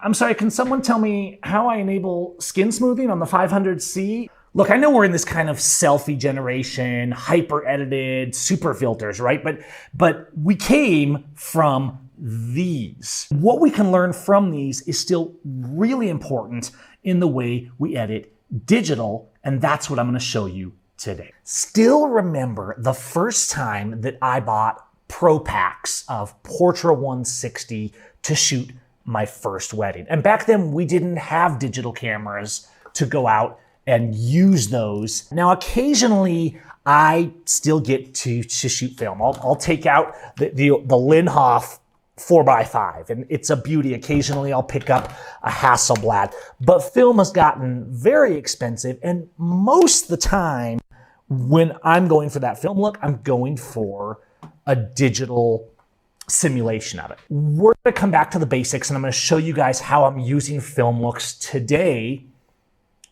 I'm sorry, can someone tell me how I enable skin smoothing on the 500C? Look, I know we're in this kind of selfie generation, hyper edited, super filters, right? But we came from these. What we can learn from these is still really important in the way we edit digital, and that's what I'm gonna show you today. Still remember the first time that I bought pro packs of Portra 160 to shoot my first wedding. And back then we didn't have digital cameras to go out and use those. Now occasionally I still get to shoot film. I'll take out the Linhof 4x5 and it's a beauty. Occasionally I'll pick up a Hasselblad, but film has gotten very expensive, and most of the time when I'm going for that film look, I'm going for a digital simulation of it. We're gonna come back to the basics and I'm gonna show you guys how I'm using film looks today,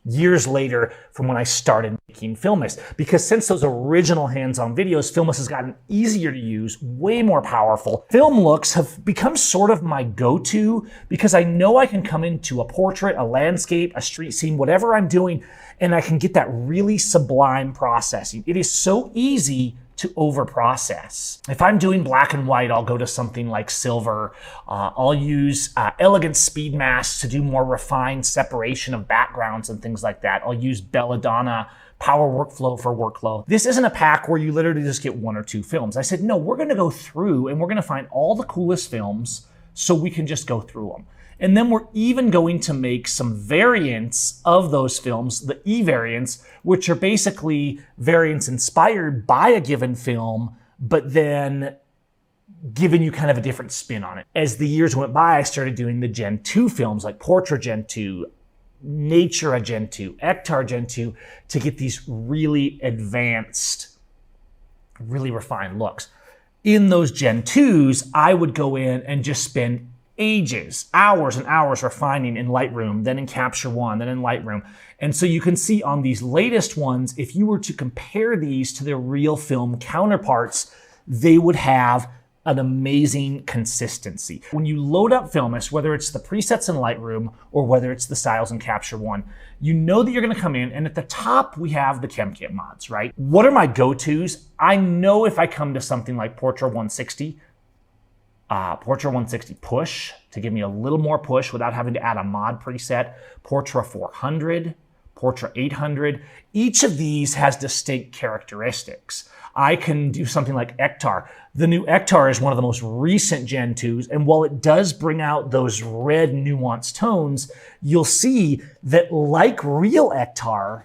years later from when I started making Filmist. Because since those original hands-on videos, Filmist has gotten easier to use, way more powerful. Film looks have become sort of my go-to because I know I can come into a portrait, a landscape, a street scene, whatever I'm doing, and I can get that really sublime processing. It is so easy to over-process. If I'm doing black and white, I'll go to something like silver. I'll use elegant speed masks to do more refined separation of backgrounds and things like that. I'll use Belladonna Power Workflow for workflow. This isn't a pack where you literally just get one or two films. I said, no, we're gonna go through and we're gonna find all the coolest films so we can just go through them. And then we're even going to make some variants of those films, the E-variants, which are basically variants inspired by a given film, but then giving you kind of a different spin on it. As the years went by, I started doing the Gen 2 films like Portra Gen 2, Natura Gen 2, Ektar Gen 2 to get these really advanced, really refined looks. In those Gen 2s, I would go in and just spend ages, hours and hours refining in Lightroom, then in Capture One, then in Lightroom. And so you can see on these latest ones, if you were to compare these to their real film counterparts, they would have an amazing consistency. When you load up Filmist, whether it's the presets in Lightroom or whether it's the styles in Capture One, you know that you're gonna come in, and at the top we have the ChemKit mods, right? What are my go-tos? I know if I come to something like Portra 160, Portra 160 push to give me a little more push without having to add a mod preset, Portra 400, Portra 800. Each of these has distinct characteristics. I can do something like Ektar. The new Ektar is one of the most recent Gen 2s, and while it does bring out those red nuanced tones, you'll see that like real Ektar,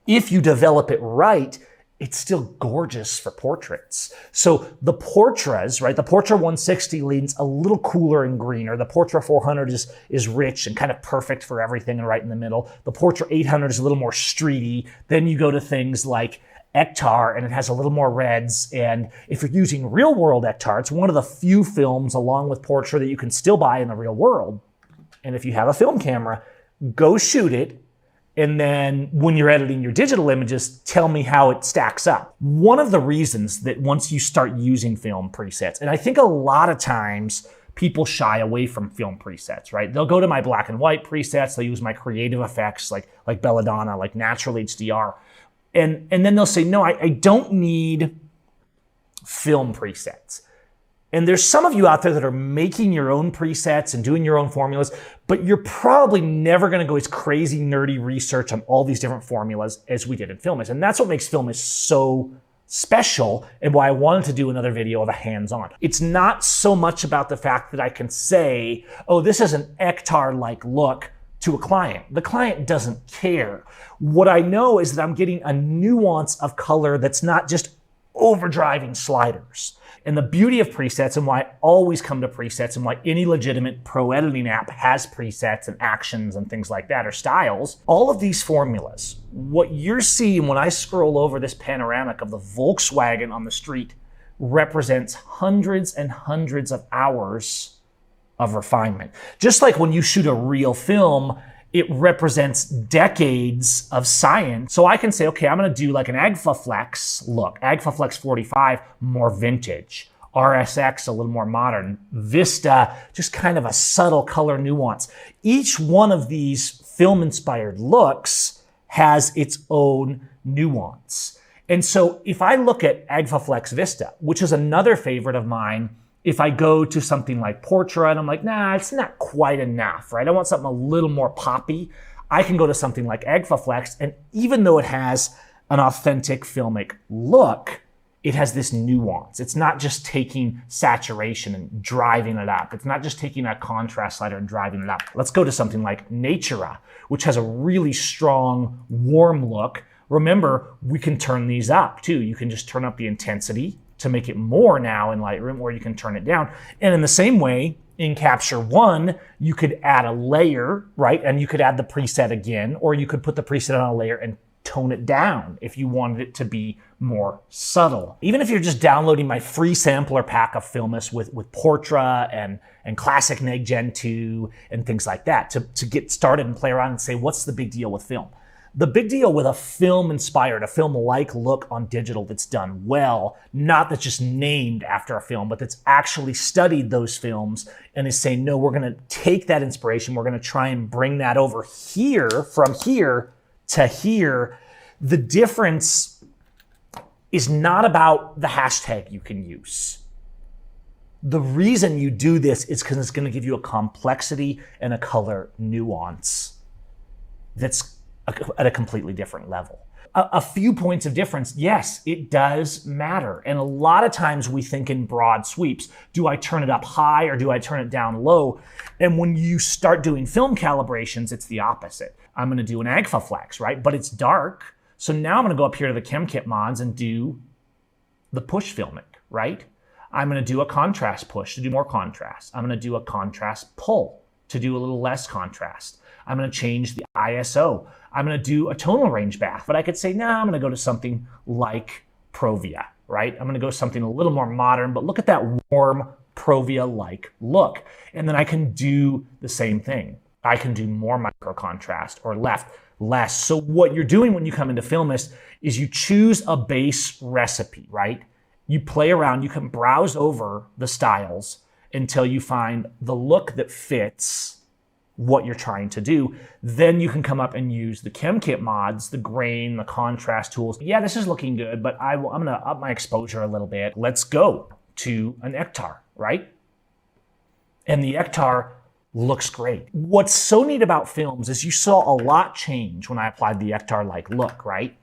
if you develop it right, it's still gorgeous for portraits. So the Portras, right? The Portra 160 leans a little cooler and greener. The Portra 400 is rich and kind of perfect for everything and right in the middle. The Portra 800 is a little more streety. Then you go to things like Ektar and it has a little more reds. And if you're using real world Ektar, it's one of the few films along with Portra that you can still buy in the real world. And if you have a film camera, go shoot it. And then when you're editing your digital images, tell me how it stacks up. One of the reasons that once you start using film presets, and I think a lot of times people shy away from film presets, right? They'll go to my black and white presets, they'll use my creative effects like Belladonna, like Natural HDR. And then they'll say, no, I don't need film presets. And there's some of you out there that are making your own presets and doing your own formulas, but you're probably never gonna go as crazy nerdy research on all these different formulas as we did in Filmist. And that's what makes Filmist so special and why I wanted to do another video of a hands-on. It's not so much about the fact that I can say, oh, this is an Ektar-like look to a client. The client doesn't care. What I know is that I'm getting a nuance of color that's not just overdriving sliders. And the beauty of presets, and why I always come to presets, and why any legitimate pro editing app has presets and actions and things like that, or styles, all of these formulas, what you're seeing when I scroll over this panoramic of the Volkswagen on the street represents hundreds and hundreds of hours of refinement. Just like when you shoot a real film, it represents decades of science. So I can say, okay, I'm gonna do like an Agfa Flex look, Agfa Flex 45, more vintage. RSX, a little more modern, Vista, just kind of a subtle color nuance. Each one of these film-inspired looks has its own nuance. And so if I look at Agfaflex Vista, which is another favorite of mine, if I go to something like Portrait, I'm like, nah, it's not quite enough, right? I want something a little more poppy. I can go to something like Agfaflex, and even though it has an authentic filmic look, it has this nuance. It's not just taking saturation and driving it up. It's not just taking a contrast slider and driving it up. Let's go to something like Natura, which has a really strong, warm look. Remember, we can turn these up too. You can just turn up the intensity to make it more now in Lightroom, or you can turn it down. And in the same way, in Capture One, you could add a layer, right? And you could add the preset again, or you could put the preset on a layer and tone it down if you wanted it to be more subtle. Even if you're just downloading my free sampler pack of Filmus with Portra and Classic Neg Gen 2 and things like that to get started and play around and say, what's the big deal with film? The big deal with a film-inspired, a film-like look on digital that's done well, not that's just named after a film, but that's actually studied those films and is saying, no, we're gonna take that inspiration, we're gonna try and bring that over here, from here to here. The difference is not about the hashtag you can use. The reason you do this is because it's gonna give you a complexity and a color nuance that's at a completely different level. A few points of difference, yes, it does matter. And a lot of times we think in broad sweeps. Do I turn it up high or do I turn it down low? And when you start doing film calibrations, it's the opposite. I'm gonna do an Agfaflex, right? But it's dark. So now I'm gonna go up here to the ChemKit mods and do the push filmic, right? I'm gonna do a contrast push to do more contrast. I'm gonna do a contrast pull to do a little less contrast. I'm gonna change the ISO. I'm gonna do a tonal range bath, but I could say, nah, I'm gonna go to something like Provia, right? I'm gonna go something a little more modern, but look at that warm Provia-like look. And then I can do the same thing. I can do more micro contrast or less. So what you're doing when you come into Filmist is you choose a base recipe, right? You play around, you can browse over the styles until you find the look that fits what you're trying to do. Then you can come up and use the ChemKit mods, the grain, the contrast tools. Yeah, this is looking good, but I'm gonna up my exposure a little bit. Let's go to an Ektar, right? And the Ektar looks great. What's so neat about films is you saw a lot change when I applied the Ektar-like look, right?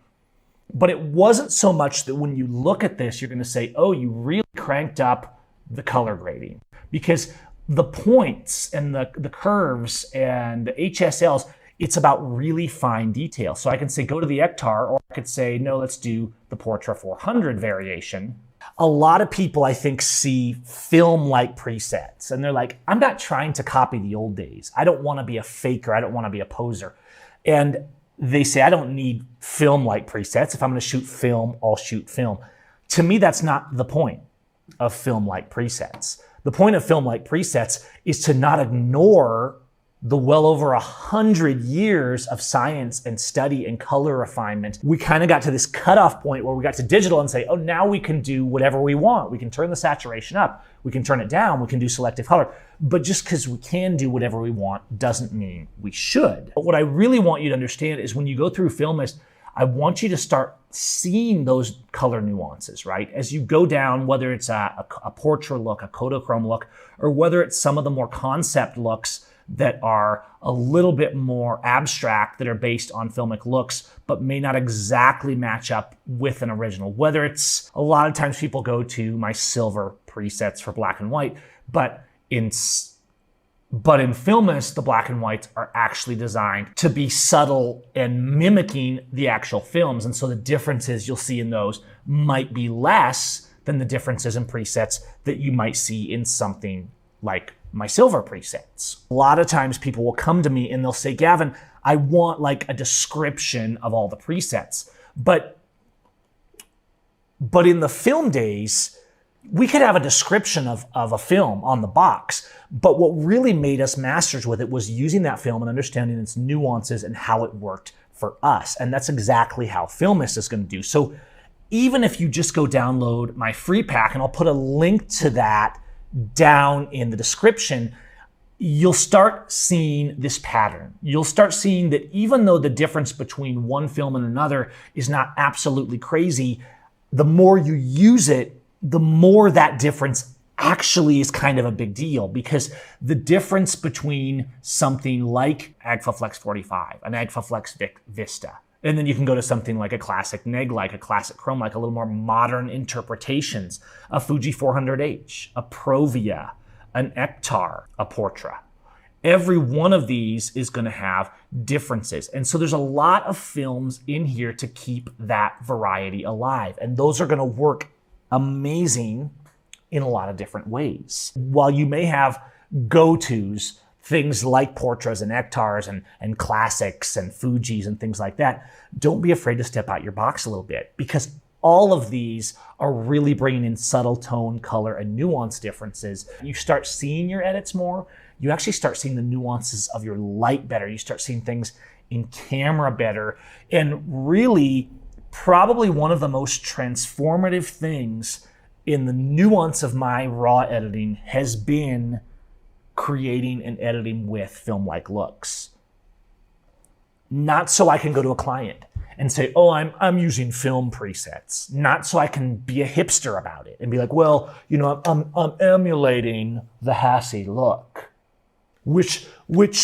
But it wasn't so much that when you look at this, you're gonna say, oh, you really cranked up the color grading. Because the points and the curves and the HSLs, it's about really fine detail. So I can say, go to the Ektar, or I could say, no, let's do the Portra 400 variation. A lot of people, I think, see film-like presets, and they're like, I'm not trying to copy the old days. I don't wanna be a faker, I don't wanna be a poser. And they say, I don't need film-like presets. If I'm gonna shoot film, I'll shoot film. To me, that's not the point of film-like presets. The point of film-like presets is to not ignore the well over 100 years of science and study and color refinement. We kind of got to this cutoff point where we got to digital and say, oh, now we can do whatever we want. We can turn the saturation up, we can turn it down, we can do selective color. But just because we can do whatever we want doesn't mean we should. But what I really want you to understand is when you go through Filmist, I want you to start seeing those color nuances, right? As you go down, whether it's a portrait look, a Kodachrome look, or whether it's some of the more concept looks that are a little bit more abstract, that are based on filmic looks, but may not exactly match up with an original. Whether it's, a lot of times people go to my silver presets for black and white, but in Filmist, the black and whites are actually designed to be subtle and mimicking the actual films. And so the differences you'll see in those might be less than the differences in presets that you might see in something like my silver presets. A lot of times people will come to me and they'll say, Gavin, I want like a description of all the presets. But in the film days, we could have a description of a film on the box, but what really made us masters with it was using that film and understanding its nuances and how it worked for us. And that's exactly how Filmist is going to do. So even if you just go download my free pack, and I'll put a link to that down in the description, you'll start seeing this pattern. You'll start seeing that even though the difference between one film and another is not absolutely crazy, the more you use it, the more that difference actually is kind of a big deal, because the difference between something like Agfa Flex 45, an Agfa Flex Vista, and then you can go to something like a classic neg, like a classic chrome, like a little more modern interpretations, a Fuji 400H, a Provia, an Ektar, a Portra. Every one of these is going to have differences. And so there's a lot of films in here to keep that variety alive. And those are going to work amazing in a lot of different ways. While you may have go-tos, things like Portras and Ektars and classics and Fujis and things like that, don't be afraid to step out your box a little bit, because all of these are really bringing in subtle tone, color, and nuance differences. You start seeing your edits more, you actually start seeing the nuances of your light better. You start seeing things in camera better. And really, probably one of the most transformative things in the nuance of my raw editing has been creating and editing with film-like looks. Not so I can go to a client and say, oh, I'm using film presets. Not so I can be a hipster about it and be like, well, you know, I'm emulating the Hassie look. Which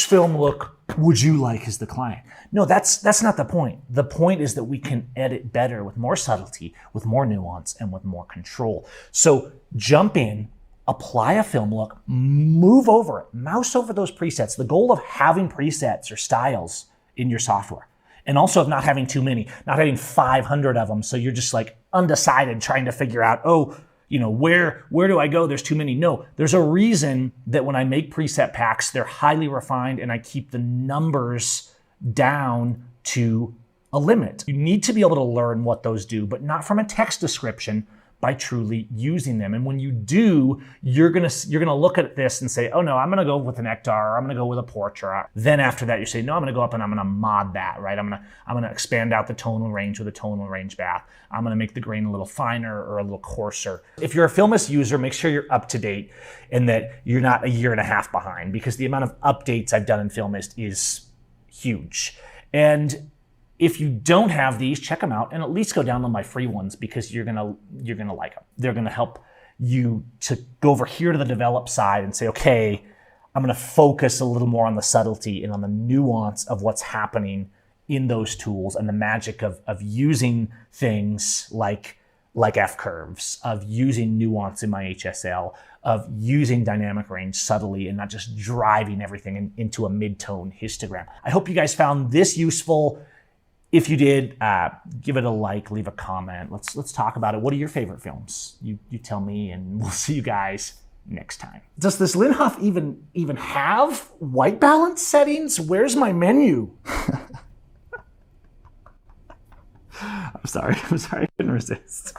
film look would you like as the client? No, that's not the point. The point is that we can edit better with more subtlety, with more nuance, and with more control. So jump in, apply a film look, move over it, mouse over those presets. The goal of having presets or styles in your software, and also of not having too many, not having 500 of them, so you're just like undecided trying to figure out, oh, you know, where do I go? There's too many. No, there's a reason that when I make preset packs, they're highly refined and I keep the numbers down to a limit. You need to be able to learn what those do, but not from a text description, by truly using them. And when you do, you're gonna look at this and say, oh no, I'm gonna go with an Ektar, or I'm gonna go with a Portra. Then after that, you say, no, I'm gonna go up and I'm gonna mod that, right? I'm gonna expand out the tonal range with a tonal range bath. I'm gonna make the grain a little finer or a litist coarser. If you're a Filmist user, make sure you're up to date and that you're not a year and a half behind, because the amount of updates I've done in Filmist is huge. And if you don't have these, check them out and at least go download my free ones, because you're gonna like them. They're gonna help you to go over here to the develop side and say, okay, I'm gonna focus a little more on the subtlety and on the nuance of what's happening in those tools, and the magic of using things like F-curves, of using nuance in my HSL, of using dynamic range subtly and not just driving everything into a mid-tone histogram. I hope you guys found this useful. If you did, give it a like, leave a comment. Let's talk about it. What are your favorite films? You tell me, and we'll see you guys next time. Does this Linhof even have white balance settings? Where's my menu? I'm sorry, I couldn't resist.